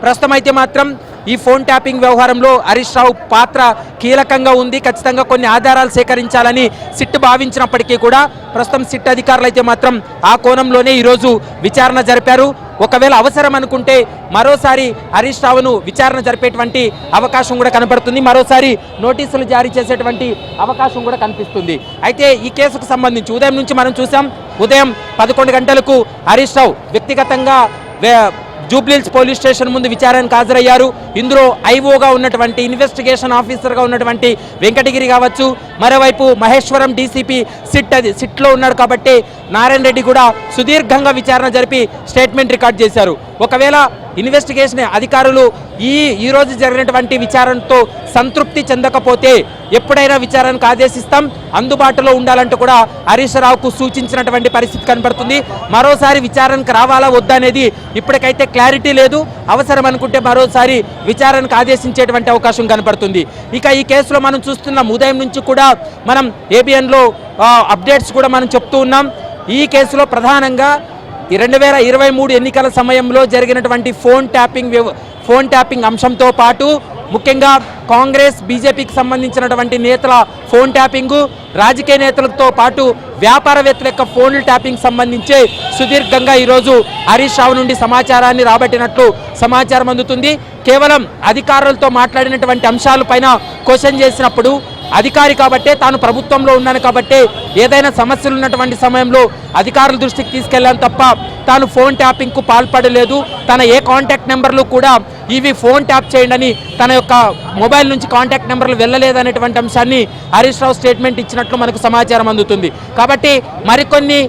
ప్రస్తుతం అయితే మాత్రం ఈ ఫోన్ ట్యాపింగ్ వ్యవహారంలో హరీష్ రావు పాత్ర కీలకంగా ఉంది. ఖచ్చితంగా కొన్ని ఆధారాలు సేకరించాలని సిట్ భావించినప్పటికీ కూడా ప్రస్తుతం సిట్ అధికారులు అయితే మాత్రం ఆ కోణంలోనే ఈరోజు విచారణ జరిపారు. ఒకవేళ అవసరం అనుకుంటే మరోసారి హరీష్ రావును విచారణ జరిపేటువంటి అవకాశం కూడా కనబడుతుంది. మరోసారి నోటీసులు జారీ చేసేటువంటి అవకాశం కూడా కనిపిస్తుంది. అయితే ఈ కేసుకు సంబంధించి ఉదయం నుంచి మనం చూసాం. ఉదయం 11 గంటలకు హరీష్ రావు వ్యక్తిగతంగా జూబ్లీహిల్స్ పోలీస్ స్టేషన్ ముందు విచారణకు హాజరయ్యారు. ఇందులో ఐఓగా ఉన్నటువంటి ఇన్వెస్టిగేషన్ ఆఫీసర్గా ఉన్నటువంటి వెంకటగిరి కావచ్చు, మరోవైపు మహేశ్వరం డీసీపీ సిట్లో ఉన్నాడు కాబట్టి నారాయణ రెడ్డి కూడా సుదీర్ఘంగా విచారణ జరిపి స్టేట్మెంట్ రికార్డ్ చేశారు. ఒకవేళ ఇన్వెస్టిగేషన్ అధికారులు ఈ రోజు జరిగినటువంటి విచారణతో సంతృప్తి చెందకపోతే ఎప్పుడైనా విచారణకు ఆదేశిస్తాం, అందుబాటులో ఉండాలంటూ కూడా హరీష్ రావుకు సూచించినటువంటి పరిస్థితి కనబడుతుంది. మరోసారి విచారణకు రావాలా వద్దా అనేది ఇప్పటికైతే క్లారిటీ లేదు. అవసరం అనుకుంటే మరోసారి విచారణకు ఆదేశించేటువంటి అవకాశం కనబడుతుంది. ఇక ఈ కేసులో మనం చూస్తున్నాం, ఉదయం నుంచి కూడా మనం ఏబిఎన్లో అప్డేట్స్ కూడా మనం చెప్తూ ఉన్నాం. ఈ కేసులో ప్రధానంగా 2023 ఎన్నికల సమయంలో జరిగినటువంటి ఫోన్ ట్యాపింగ్ అంశంతో పాటు ముఖ్యంగా కాంగ్రెస్ బీజేపీకి సంబంధించినటువంటి నేతల ఫోన్ ట్యాపింగు, రాజకీయ నేతలతో పాటు వ్యాపారవేత్తల యొక్క ఫోన్లు ట్యాపింగ్ సంబంధించి సుదీర్ఘంగా ఈరోజు హరీష్ రావు నుండి సమాచారాన్ని రాబట్టినట్లు సమాచారం అందుతుంది. కేవలం అధికారులతో మాట్లాడినటువంటి అంశాలపైన క్వశ్చన్ చేసినప్పుడు అధికారి కాబట్టే, తాను ప్రభుత్వంలో ఉన్నాను కాబట్టే ఏదైనా సమస్యలు ఉన్నటువంటి సమయంలో అధికారుల దృష్టికి తీసుకెళ్లాను తప్ప తాను ఫోన్ ట్యాపింగ్కు పాల్పడలేదు. తన ఏ కాంటాక్ట్ నెంబర్లు కూడా ఇవి ఫోన్ ట్యాప్ చేయండి అని తన యొక్క మొబైల్ నుంచి కాంటాక్ట్ నెంబర్లు వెళ్ళలేదనేటువంటి అంశాన్ని హరీష్ రావు స్టేట్మెంట్ ఇచ్చినట్లు మనకు సమాచారం అందుతుంది. కాబట్టి మరికొన్ని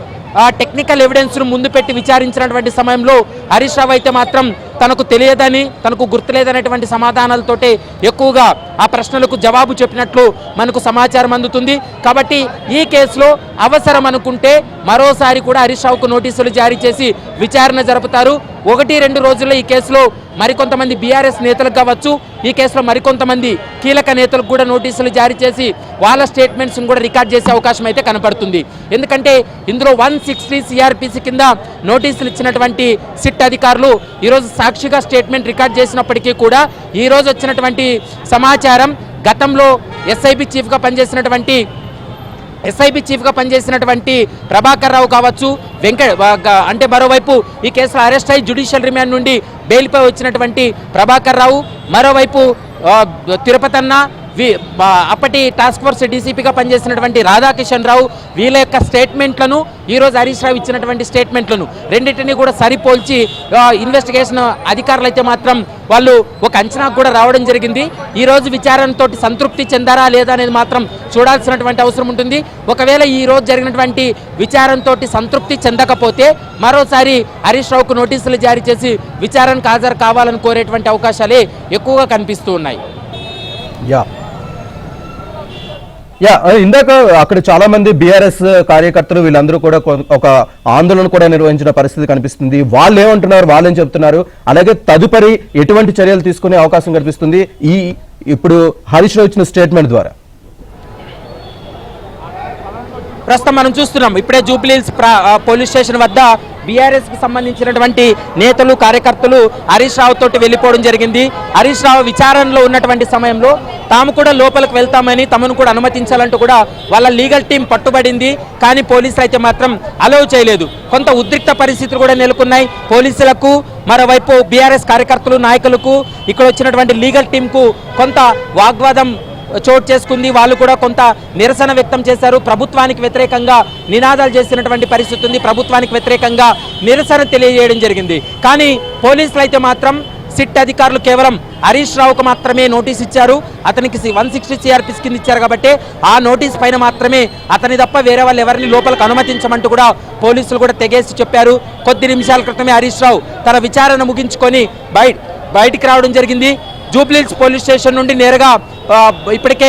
టెక్నికల్ ఎవిడెన్స్ను ముందు పెట్టి విచారించినటువంటి సమయంలో హరీష్ రావు అయితే మాత్రం తనకు తెలియదని, తనకు గుర్తులేదనేటువంటి సమాధానాలతోటే ఎక్కువగా ఆ ప్రశ్నలకు జవాబు చెప్పినట్లు మనకు సమాచారం అందుతుంది. కాబట్టి ఈ కేసులో అవసరం అనుకుంటే మరోసారి కూడా హరీష్ రావుకు నోటీసులు జారీ చేసి విచారణ జరుపుతారు. 1-2 రోజుల్లో ఈ కేసులో మరికొంతమంది బీఆర్ఎస్ నేతలకు కావచ్చు, ఈ కేసులో మరికొంతమంది కీలక నేతలకు కూడా నోటీసులు జారీ చేసి వాళ్ళ స్టేట్మెంట్స్ను కూడా రికార్డ్ చేసే అవకాశం అయితే కనపడుతుంది. ఎందుకంటే ఇందులో 160 సిఆర్పిసి కింద నోటీసులు ఇచ్చినటువంటి సిట్ అధికారులు ఈరోజు సాక్షిగా స్టేట్మెంట్ రికార్డ్ చేసినప్పటికీ కూడా ఈరోజు వచ్చినటువంటి సమాచారం గతంలో ఎస్ఐబి చీఫ్గా పనిచేసినటువంటి ప్రభాకర్ రావు కావచ్చు, అంటే మరోవైపు ఈ కేసులో అరెస్ట్ అయ్యి జ్యుడిషియల్ రిమాండ్ నుండి బెయిల్పై వచ్చినటువంటి ప్రభాకర్ రావు, మరోవైపు తిరుపతన్న, అప్పటి టాస్క్ ఫోర్స్ డీసీపీగా పనిచేసినటువంటి రాధాకిషన్ రావు, వీళ్ళ యొక్క స్టేట్మెంట్లను ఈరోజు హరీష్ రావు ఇచ్చినటువంటి స్టేట్మెంట్లను రెండింటినీ కూడా సరిపోల్చి ఇన్వెస్టిగేషన్ అధికారులు అయితే మాత్రం వాళ్ళు ఒక అంచనాకు కూడా రావడం జరిగింది. ఈరోజు విచారణతో సంతృప్తి చెందారా లేదా అనేది మాత్రం చూడాల్సినటువంటి అవసరం ఉంటుంది. ఒకవేళ ఈరోజు జరిగినటువంటి విచారణతో సంతృప్తి చెందకపోతే మరోసారి హరీష్ రావుకు నోటీసులు జారీ చేసి విచారణకు హాజరు కావాలని కోరేటువంటి అవకాశాలే ఎక్కువగా కనిపిస్తూ ఉన్నాయి. ఇందాక అక్కడ చాలా మంది బీఆర్ఎస్ కార్యకర్తలు వీళ్ళందరూ కూడా ఒక ఆందోళన కూడా నిర్వహించిన పరిస్థితి కనిపిస్తుంది. వాళ్ళు ఏమంటున్నారు, వాళ్ళేం చెప్తున్నారు, అలాగే తదుపరి ఎటువంటి చర్యలు తీసుకునే అవకాశం కనిపిస్తుంది ఇప్పుడు హరీష్ రావు ఇచ్చిన స్టేట్మెంట్ ద్వారా? ప్రస్తుతం మనం చూస్తున్నాం, ఇప్పుడే జూబ్లీహిల్స్ పోలీస్ స్టేషన్ వద్ద బీఆర్ఎస్కి సంబంధించినటువంటి నేతలు కార్యకర్తలు హరీష్ రావు తోటి వెళ్ళిపోవడం జరిగింది. హరీష్ రావు విచారణలో ఉన్నటువంటి సమయంలో తాము కూడా లోపలికి వెళ్తామని, తమను కూడా అనుమతించాలంటూ కూడా వాళ్ళ లీగల్ టీం పట్టుబడింది. కానీ పోలీసులు అయితే మాత్రం అలౌ చేయలేదు. కొంత ఉద్రిక్త పరిస్థితులు కూడా నెలకొన్నాయి పోలీసులకు, మరోవైపు బీఆర్ఎస్ కార్యకర్తలు నాయకులకు, ఇక్కడ వచ్చినటువంటి లీగల్ టీంకు కొంత వాగ్వాదం చోటు చేసుకుంది. వాళ్ళు కూడా కొంత నిరసన వ్యక్తం చేశారు. ప్రభుత్వానికి వ్యతిరేకంగా నినాదాలు చేసినటువంటి పరిస్థితి ఉంది. ప్రభుత్వానికి వ్యతిరేకంగా నిరసన తెలియజేయడం జరిగింది. కానీ పోలీసులు అయితే మాత్రం సిట్ అధికారులు కేవలం హరీష్ రావుకు మాత్రమే నోటీస్ ఇచ్చారు. అతనికి 160 సిఆర్పిసి కింద ఇచ్చారు కాబట్టి ఆ నోటీస్ పైన మాత్రమే అతని తప్ప వేరే వాళ్ళు ఎవరిని లోపలికి అనుమతించమంటూ కూడా పోలీసులు కూడా తెగేసి చెప్పారు. కొద్ది నిమిషాల క్రితమే హరీష్ రావు తన విచారణ ముగించుకొని బయటికి రావడం జరిగింది. జూబ్లీహిల్స్ పోలీస్ స్టేషన్ నుండి నేరుగా ఇప్పటికే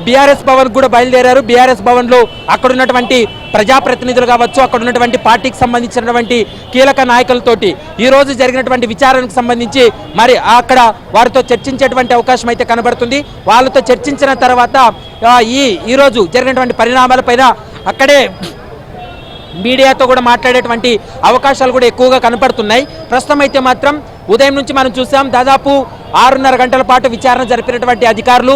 బీఆర్ఎస్ భవన్ కూడా బయలుదేరారు. బీఆర్ఎస్ భవన్లో అక్కడ ఉన్నటువంటి ప్రజాప్రతినిధులు కావచ్చు, అక్కడ ఉన్నటువంటి పార్టీకి సంబంధించినటువంటి కీలక నాయకులతోటి ఈరోజు జరిగినటువంటి విచారణకు సంబంధించి మరి అక్కడ వారితో చర్చించేటువంటి అవకాశం అయితే కనబడుతుంది. వాళ్ళతో చర్చించిన తర్వాత ఈరోజు జరిగినటువంటి పరిణామాలపైన అక్కడే మీడియాతో కూడా మాట్లాడేటువంటి అవకాశాలు కూడా ఎక్కువగా కనపడుతున్నాయి. ప్రస్తుతం అయితే మాత్రం ఉదయం నుంచి మనం చూసాం దాదాపు 6:30 గంటల పాటు విచారణ జరిపినటువంటి అధికారులు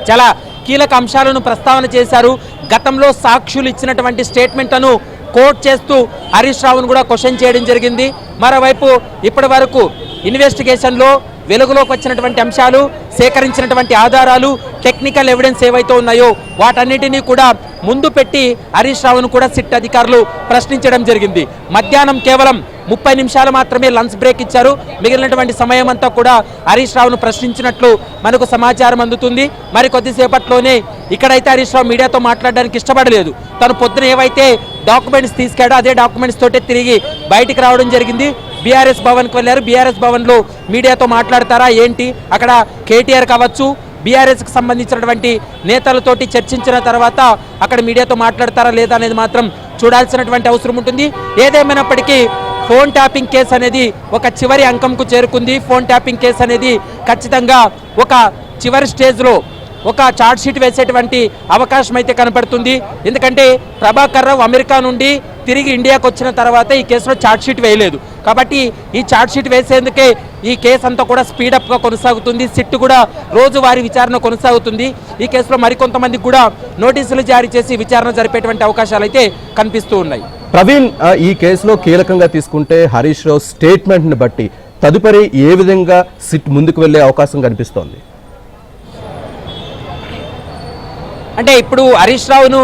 చాలా కీలక అంశాలను ప్రస్తావన చేశారు. గతంలో సాక్షులు ఇచ్చినటువంటి స్టేట్మెంట్లను కోట్ చేస్తూ హరీష్ రావును కూడా క్వశ్చన్ చేయడం జరిగింది. మరోవైపు ఇప్పటి వరకు ఇన్వెస్టిగేషన్లో వెలుగులోకి వచ్చినటువంటి అంశాలు, సేకరించినటువంటి ఆధారాలు, టెక్నికల్ ఎవిడెన్స్ ఏవైతే ఉన్నాయో వాటన్నిటినీ కూడా ముందు పెట్టి హరీష్ రావును కూడా సిట్ అధికారులు ప్రశ్నించడం జరిగింది. మధ్యాహ్నం కేవలం 30 నిమిషాలు మాత్రమే లంచ్ బ్రేక్ ఇచ్చారు. మిగిలినటువంటి సమయం అంతా కూడా హరీష్ రావును ప్రశ్నించినట్లు మనకు సమాచారం అందుతుంది. మరి కొద్దిసేపట్లోనే ఇక్కడైతే హరీష్ రావు మీడియాతో మాట్లాడడానికి ఇష్టపడలేదు. తను పొద్దున ఏవైతే డాక్యుమెంట్స్ తీసుకాడో అదే డాక్యుమెంట్స్ తోటే తిరిగి బయటికి రావడం జరిగింది. బీఆర్ఎస్ భవన్కి వెళ్ళారు. బీఆర్ఎస్ భవన్లో మీడియాతో మాట్లాడతారా ఏంటి, అక్కడ కేటీఆర్ కావచ్చు, బీఆర్ఎస్కి సంబంధించినటువంటి నేతలతోటి చర్చించిన తర్వాత అక్కడ మీడియాతో మాట్లాడతారా లేదా అనేది మాత్రం చూడాల్సినటువంటి అవసరం ఉంటుంది. ఏదేమైనప్పటికీ ఫోన్ ట్యాపింగ్ కేసు అనేది ఒక చివరి అంకంకు చేరుకుంది. ఫోన్ ట్యాపింగ్ కేసు అనేది ఖచ్చితంగా ఒక చివరి స్టేజ్లో ఒక ఛార్జ్ షీట్ వేసేటువంటి అవకాశం అయితే కనపడుతుంది. ఎందుకంటే ప్రభాకర్ రావు అమెరికా నుండి తిరిగి ఇండియాకు వచ్చిన తర్వాత ఈ కేసులో ఛార్జ్ షీట్ వేయలేదు. కాబట్టి ఈ ఛార్జ్ షీట్ వేసేందుకే ఈ కేసు అంతా కూడా స్పీడప్గా కొనసాగుతుంది. సిట్ కూడా రోజువారీ విచారణ కొనసాగుతుంది. ఈ కేసులో మరికొంతమందికి కూడా నోటీసులు జారీ చేసి విచారణ జరిపేటువంటి అవకాశాలు అయితే కనిపిస్తూ ఉన్నాయి. ప్రవీణ్, ఈ కేసులో కీలకంగా తీసుకుంటే హరీష్ రావు స్టేట్మెంట్ని బట్టి తదుపరి ఏ విధంగా సిట్ ముందుకు వెళ్లే అవకాశం కనిపిస్తోంది? అంటే ఇప్పుడు హరీష్ రావును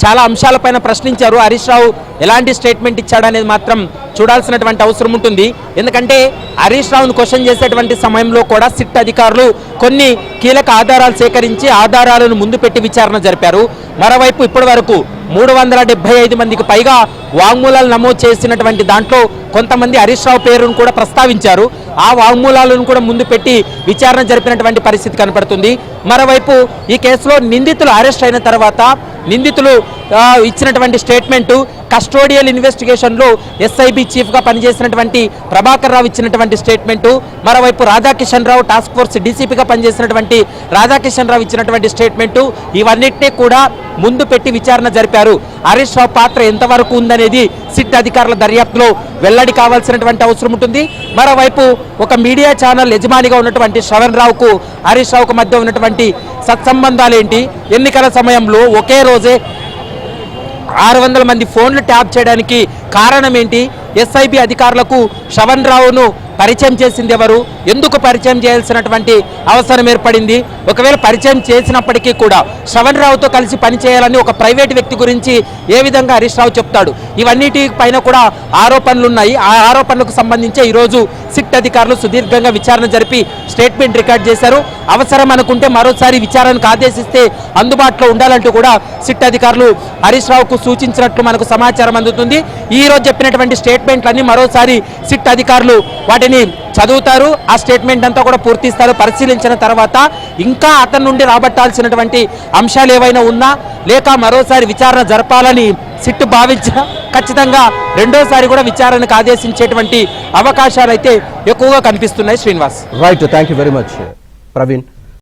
చాలా అంశాలపైన ప్రశ్నించారు. హరీష్ రావు ఎలాంటి స్టేట్మెంట్ ఇచ్చాడనేది మాత్రం చూడాల్సినటువంటి అవసరం ఉంటుంది. ఎందుకంటే హరీష్ రావును క్వశ్చన్ చేసేటువంటి సమయంలో కూడా సిట్ అధికారులు కొన్ని కీలక ఆధారాలు సేకరించి ఆధారాలను ముందు పెట్టి విచారణ జరిపారు. మరోవైపు ఇప్పటి వరకు 375 మందికి పైగా వాంగ్మూలాలు నమోదు చేసినటువంటి దాంట్లో కొంతమంది హరీష్ రావు పేరును కూడా ప్రస్తావించారు. ఆ వాంగ్మూలాలను కూడా ముందు పెట్టి విచారణ జరిపినటువంటి పరిస్థితి కనపడుతుంది. మరోవైపు ఈ కేసులో నిందితులు అరెస్ట్ అయిన తర్వాత నిందితులు ఇచ్చినటువంటి స్టేట్మెంటు, కస్టోడియల్ ఇన్వెస్టిగేషన్లో ఎస్ఐబి చీఫ్గా పనిచేసినటువంటి ప్రభాకర్ రావు ఇచ్చినటువంటి స్టేట్మెంటు, మరోవైపు రాధాకిషన్ రావు టాస్క్ ఫోర్స్ డీసీపీగా పనిచేసినటువంటి రాధాకిషన్ రావు ఇచ్చినటువంటి స్టేట్మెంటు, ఇవన్నిటినీ కూడా ముందు పెట్టి విచారణ జరిపారు. హరీష్ రావు పాత్ర ఎంతవరకు ఉందనేది సిట్ అధికారుల దర్యాప్తులో వెల్లడి కావాల్సినటువంటి అవసరం ఉంటుంది. మరోవైపు ఒక మీడియా ఛానల్ యజమానిగా ఉన్నటువంటి శ్రవణ్ రావుకు హరీష్ రావుకు మధ్య ఉన్నటువంటి సత్సంబంధాలు ఏంటి, ఎన్నికల సమయంలో ఒకే రోజే 600 మంది ఫోన్లు ట్యాప్ చేయడానికి కారణం ఏంటి, ఎస్ఐబి అధికారులకు శ్రవణ్ రావును పరిచయం చేసింది ఎవరు, ఎందుకు పరిచయం చేయాల్సినటువంటి అవసరం ఏర్పడింది, ఒకవేళ పరిచయం చేసినప్పటికీ కూడా శ్రవణ్ రావుతో కలిసి పనిచేయాలని ఒక ప్రైవేట్ వ్యక్తి గురించి ఏ విధంగా హరీష్ రావు చెప్తాడు, ఇవన్నిటి పైన కూడా ఆరోపణలు ఉన్నాయి. ఆ ఆరోపణలకు సంబంధించి ఈరోజు సిట్ అధికారులు సుదీర్ఘంగా విచారణ జరిపి స్టేట్మెంట్ రికార్డ్ చేశారు. అవసరం అనుకుంటే మరోసారి విచారణకు ఆదేశిస్తే అందుబాటులో ఉండాలంటూ కూడా సిట్ అధికారులు హరీష్ రావుకు సూచించినట్లు మనకు సమాచారం అందుతుంది. ఈ రోజు చెప్పినటువంటి స్టేట్మెంట్లన్నీ మరోసారి సిట్ అధికారులు వాటిని చదువుతారు. ఆ స్టేట్మెంట్ అంతా కూడా పూర్తి స్థాయిలో పరిశీలించిన తర్వాత ఇంకా అతని నుండి రాబట్టాల్సినటువంటి అంశాలు ఏవైనా ఉన్నా లేక మరోసారి విచారణ జరపాలని సిట్టు భావించినా ఖచ్చితంగా రెండోసారి కూడా విచారణకు ఆదేశించేటువంటి అవకాశాలు అయితే ఎక్కువగా కనిపిస్తున్నాయి. Srinivas, right, thank you very much Praveen.